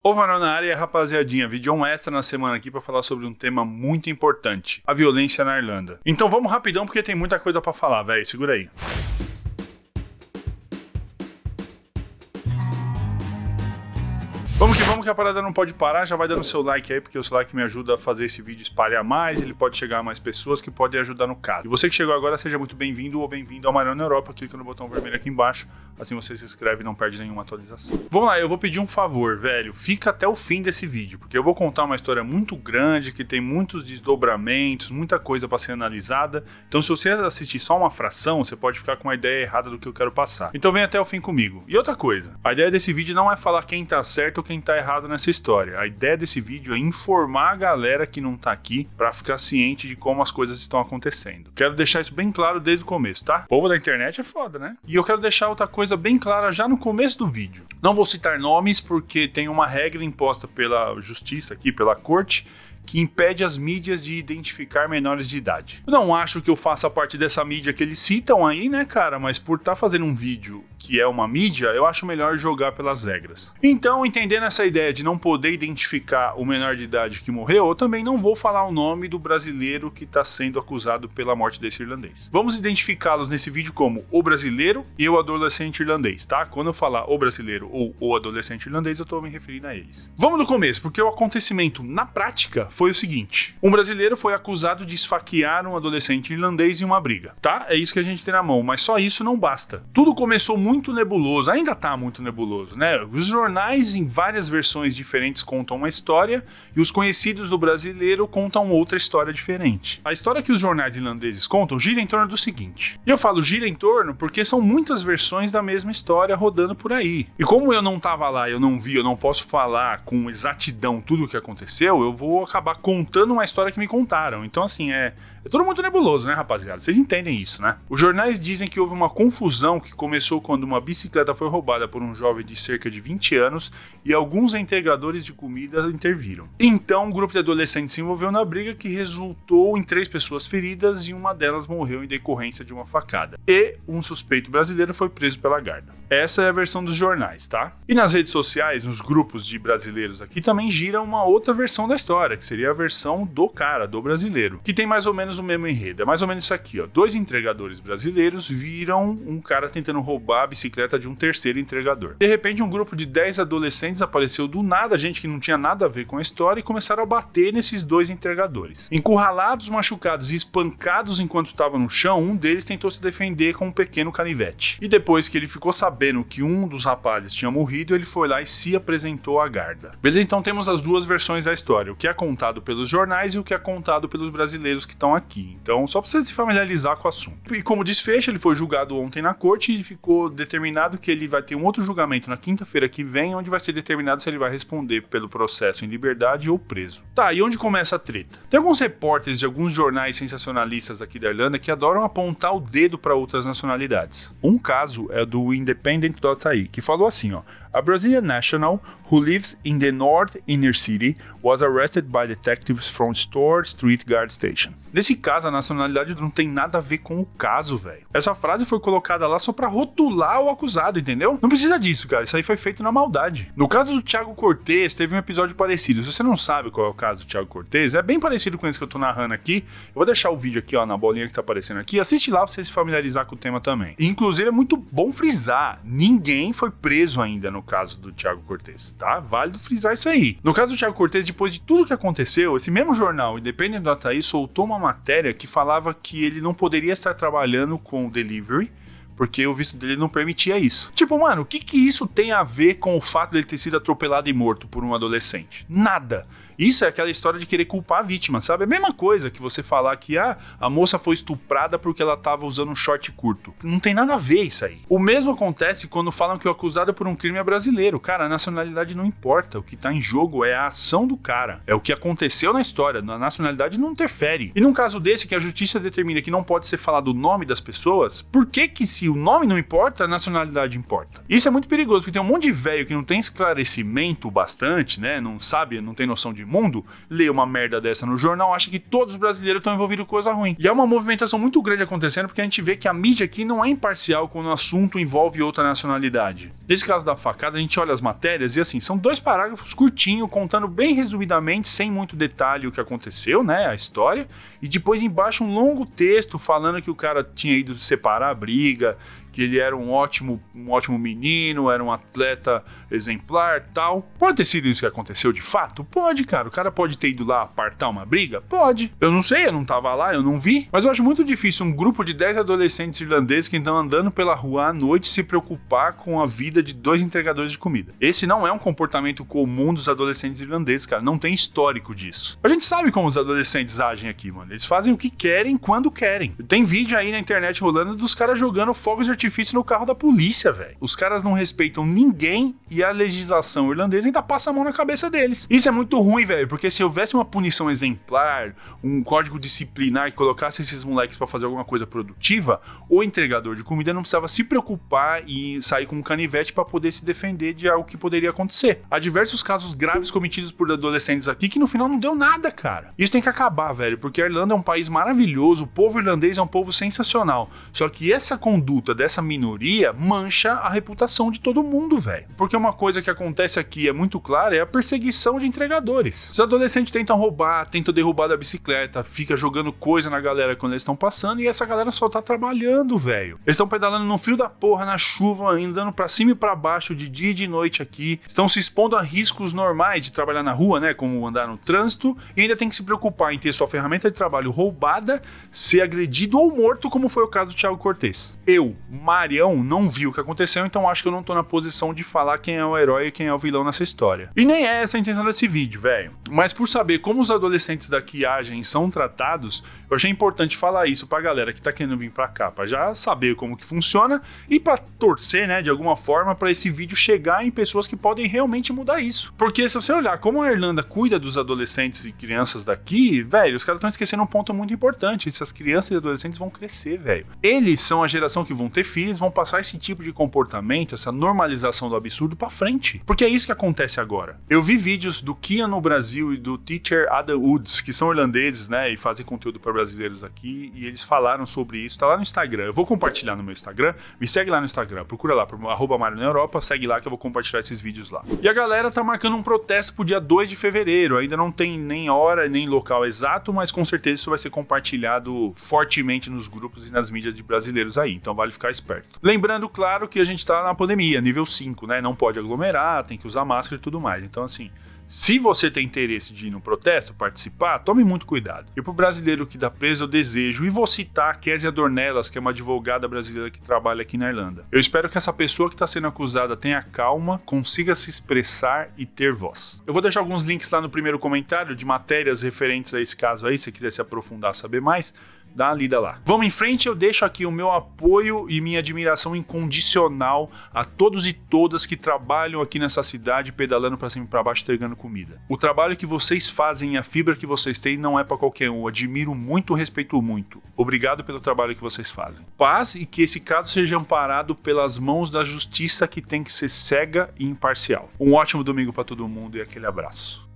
Ô, Marão na área, rapaziadinha, vídeo extra na semana aqui pra falar sobre um tema muito importante, a violência na Irlanda. Então vamos rapidão porque tem muita coisa pra falar, velho, segura aí. Vamos que a parada não pode parar, já vai dando seu like aí, porque o seu like me ajuda a fazer esse vídeo espalhar mais, ele pode chegar a mais pessoas que podem ajudar no caso. E você que chegou agora, seja muito bem-vindo ou bem-vindo ao Marão na Europa, clica no botão vermelho aqui embaixo, assim você se inscreve e não perde nenhuma atualização. Vamos lá, eu vou pedir um favor, velho, fica até o fim desse vídeo, porque eu vou contar uma história muito grande, que tem muitos desdobramentos, muita coisa pra ser analisada, então se você assistir só uma fração, você pode ficar com uma ideia errada do que eu quero passar. Então vem até o fim comigo. E outra coisa, a ideia desse vídeo não é falar quem tá certo ou quem tá errado nessa história. A ideia desse vídeo é informar a galera que não tá aqui pra ficar ciente de como as coisas estão acontecendo. Quero deixar isso bem claro desde o começo, tá? O povo da internet é foda, né? E eu quero deixar outra coisa bem clara já no começo do vídeo. Não vou citar nomes porque tem uma regra imposta pela justiça aqui, pela corte, que impede as mídias de identificar menores de idade. Eu não acho que eu faça parte dessa mídia que eles citam aí, né, cara? Mas por estar fazendo um vídeo que é uma mídia, eu acho melhor jogar pelas regras. Então, entendendo essa ideia de não poder identificar o menor de idade que morreu, eu também não vou falar o nome do brasileiro que está sendo acusado pela morte desse irlandês. Vamos identificá-los nesse vídeo como o brasileiro e o adolescente irlandês, tá? Quando eu falar o brasileiro ou o adolescente irlandês, eu tô me referindo a eles. Vamos do começo, porque o acontecimento na prática foi o seguinte: um brasileiro foi acusado de esfaquear um adolescente irlandês em uma briga, tá? É isso que a gente tem na mão, mas só isso não basta. Tudo começou muito nebuloso, ainda tá muito nebuloso, né? Os jornais em várias versões diferentes contam uma história e os conhecidos do brasileiro contam outra história diferente. A história que os jornais irlandeses contam gira em torno do seguinte. E eu falo gira em torno porque são muitas versões da mesma história rodando por aí. E como eu não tava lá, eu não vi, eu não posso falar com exatidão tudo o que aconteceu, eu vou acabar contando uma história que me contaram. Então assim, é tudo muito nebuloso, né, rapaziada? Vocês entendem isso, né? Os jornais dizem que houve uma confusão que começou quando uma bicicleta foi roubada por um jovem de cerca de 20 anos e alguns entregadores de comida interviram. Então, um grupo de adolescentes se envolveu na briga que resultou em 3 pessoas feridas e uma delas morreu em decorrência de uma facada. E um suspeito brasileiro foi preso pela guarda. Essa é a versão dos jornais, tá? E nas redes sociais, nos grupos de brasileiros aqui, também gira uma outra versão da história, que seria a versão do cara, do brasileiro, que tem mais ou menos o mesmo enredo. É mais ou menos isso aqui, ó. 2 entregadores brasileiros viram um cara tentando roubar a bicicleta de um terceiro entregador. De repente, um grupo de 10 adolescentes apareceu do nada, gente que não tinha nada a ver com a história, e começaram a bater nesses 2 entregadores. Encurralados, machucados e espancados enquanto estavam no chão, um deles tentou se defender com um pequeno canivete. E depois que ele ficou sabendo que um dos rapazes tinha morrido, ele foi lá e se apresentou à guarda. Beleza? Então temos as duas versões da história, o que é contado pelos jornais e o que é contado pelos brasileiros que estão aqui. Então, só pra você se familiarizar com o assunto. E como desfecho, ele foi julgado ontem na corte e ficou determinado que ele vai ter um outro julgamento na quinta-feira que vem, onde vai ser determinado se ele vai responder pelo processo em liberdade ou preso. Tá, e onde começa a treta? Tem alguns repórteres de alguns jornais sensacionalistas aqui da Irlanda que adoram apontar o dedo para outras nacionalidades. Um caso é do Independent.ai, que falou assim, ó: a Brazilian national who lives in the North Inner City was arrested by detectives from Store Street Guard Station. Nesse caso, a nacionalidade não tem nada a ver com o caso, velho. Essa frase foi colocada lá só pra rotular o acusado, entendeu? Não precisa disso, cara. Isso aí foi feito na maldade. No caso do Thiago Cortez, teve um episódio parecido. Se você não sabe qual é o caso do Thiago Cortez, é bem parecido com esse que eu tô narrando aqui. Eu vou deixar o vídeo aqui, ó, na bolinha que tá aparecendo aqui. Assiste lá pra você se familiarizar com o tema também. E, inclusive, é muito bom frisar: ninguém foi preso ainda no caso do Thiago Cortez, tá? Válido frisar isso aí. No caso do Thiago Cortez, depois de tudo que aconteceu, esse mesmo jornal, Independent.ai, soltou uma matéria que falava que ele não poderia estar trabalhando com o delivery, porque o visto dele não permitia isso. Tipo, mano, o que isso tem a ver com o fato dele ter sido atropelado e morto por um adolescente? Nada. Isso é aquela história de querer culpar a vítima, sabe? É a mesma coisa que você falar que a moça foi estuprada porque ela tava usando um short curto. Não tem nada a ver isso aí. O mesmo acontece quando falam que o acusado por um crime é brasileiro. Cara, a nacionalidade não importa. O que tá em jogo é a ação do cara. É o que aconteceu na história. A nacionalidade não interfere. E num caso desse, que a justiça determina que não pode ser falado o nome das pessoas, por que se o nome não importa, a nacionalidade importa. Isso é muito perigoso, porque tem um monte de velho que não tem esclarecimento bastante, né? Não sabe, não tem noção de mundo, lê uma merda dessa no jornal, acha que todos os brasileiros estão envolvidos com coisa ruim. E é uma movimentação muito grande acontecendo, porque a gente vê que a mídia aqui não é imparcial quando o assunto envolve outra nacionalidade. Nesse caso da facada, a gente olha as matérias e assim, são 2 parágrafos curtinhos, contando bem resumidamente, sem muito detalhe o que aconteceu, né? A história. E depois embaixo um longo texto falando que o cara tinha ido separar a briga, que ele era um ótimo menino, era um atleta exemplar, tal. Pode ter sido isso que aconteceu de fato? Pode, cara. O cara pode ter ido lá apartar uma briga? Pode. Eu não sei, eu não tava lá, eu não vi. Mas eu acho muito difícil um grupo de 10 adolescentes irlandeses que estão andando pela rua à noite se preocupar com a vida de 2 entregadores de comida. Esse não é um comportamento comum dos adolescentes irlandeses, cara. Não tem histórico disso. A gente sabe como os adolescentes agem aqui, mano. Eles fazem o que querem, quando querem. Tem vídeo aí na internet rolando dos caras jogando fogos de artifício no carro da polícia, velho. Os caras não respeitam ninguém e a legislação irlandesa ainda passa a mão na cabeça deles. Isso é muito ruim, velho, porque se houvesse uma punição exemplar, um código disciplinar que colocasse esses moleques pra fazer alguma coisa produtiva, o entregador de comida não precisava se preocupar e sair com um canivete pra poder se defender de algo que poderia acontecer. Há diversos casos graves cometidos por adolescentes aqui que no final não deu nada, cara. Isso tem que acabar, velho, porque a Irlanda é um país maravilhoso, o povo irlandês é um povo sensacional. Só que essa conduta dessa minoria mancha a reputação de todo mundo, velho. Porque uma coisa que acontece aqui é muito clara, é a perseguição de entregadores. Os adolescentes tentam roubar, tentam derrubar da bicicleta, fica jogando coisa na galera quando eles estão passando, e essa galera só tá trabalhando, velho. Eles estão pedalando no frio da porra, na chuva, andando pra cima e pra baixo de dia e de noite aqui, estão se expondo a riscos normais de trabalhar na rua, né, como andar no trânsito, e ainda tem que se preocupar em ter sua ferramenta de trabalho roubada, ser agredido ou morto, como foi o caso do Thiago Cortez. Eu, Marião, não vi o que aconteceu, então acho que eu não tô na posição de falar quem é o herói e quem é o vilão nessa história. E nem é essa a intenção desse vídeo, velho. Mas por saber como os adolescentes daqui agem e são tratados, eu achei importante falar isso pra galera que tá querendo vir pra cá, pra já saber como que funciona e pra torcer, né, de alguma forma, pra esse vídeo chegar em pessoas que podem realmente mudar isso. Porque se você olhar como a Irlanda cuida dos adolescentes e crianças daqui, velho, os caras estão esquecendo um ponto muito importante. Essas crianças e adolescentes vão crescer, velho. Eles são a geração que vão ter filhos, vão passar esse tipo de comportamento, essa normalização do absurdo pra frente. Porque é isso que acontece agora. Eu vi vídeos do Kian no Brasil e do teacher Adam Woods, que são irlandeses, né, e fazem conteúdo para brasileiros aqui, e eles falaram sobre isso, tá lá no Instagram. Eu vou compartilhar no meu Instagram, me segue lá no Instagram, procura lá, por @MarioNaEuropa, segue lá que eu vou compartilhar esses vídeos lá. E a galera tá marcando um protesto pro dia 2 de fevereiro, ainda não tem nem hora, nem local exato, mas com certeza isso vai ser compartilhado fortemente nos grupos e nas mídias de brasileiros aí, então vale ficar esperto. Lembrando, claro, que a gente tá na pandemia, nível 5, né, não pode aglomerar, tem que usar máscara e tudo mais, então assim, se você tem interesse de ir no protesto, participar, tome muito cuidado. E pro brasileiro que dá preso, eu desejo, e vou citar a Kézia Dornelas, que é uma advogada brasileira que trabalha aqui na Irlanda. Eu espero que essa pessoa que está sendo acusada tenha calma, consiga se expressar e ter voz. Eu vou deixar alguns links lá no primeiro comentário de matérias referentes a esse caso aí, se você quiser se aprofundar, saber mais, dá uma lida lá. Vamos em frente, eu deixo aqui o meu apoio e minha admiração incondicional a todos e todas que trabalham aqui nessa cidade, pedalando pra cima e pra baixo, entregando comida. O trabalho que vocês fazem e a fibra que vocês têm não é pra qualquer um. Eu admiro muito, respeito muito. Obrigado pelo trabalho que vocês fazem. Paz e que esse caso seja amparado pelas mãos da justiça, que tem que ser cega e imparcial. Um ótimo domingo pra todo mundo e aquele abraço.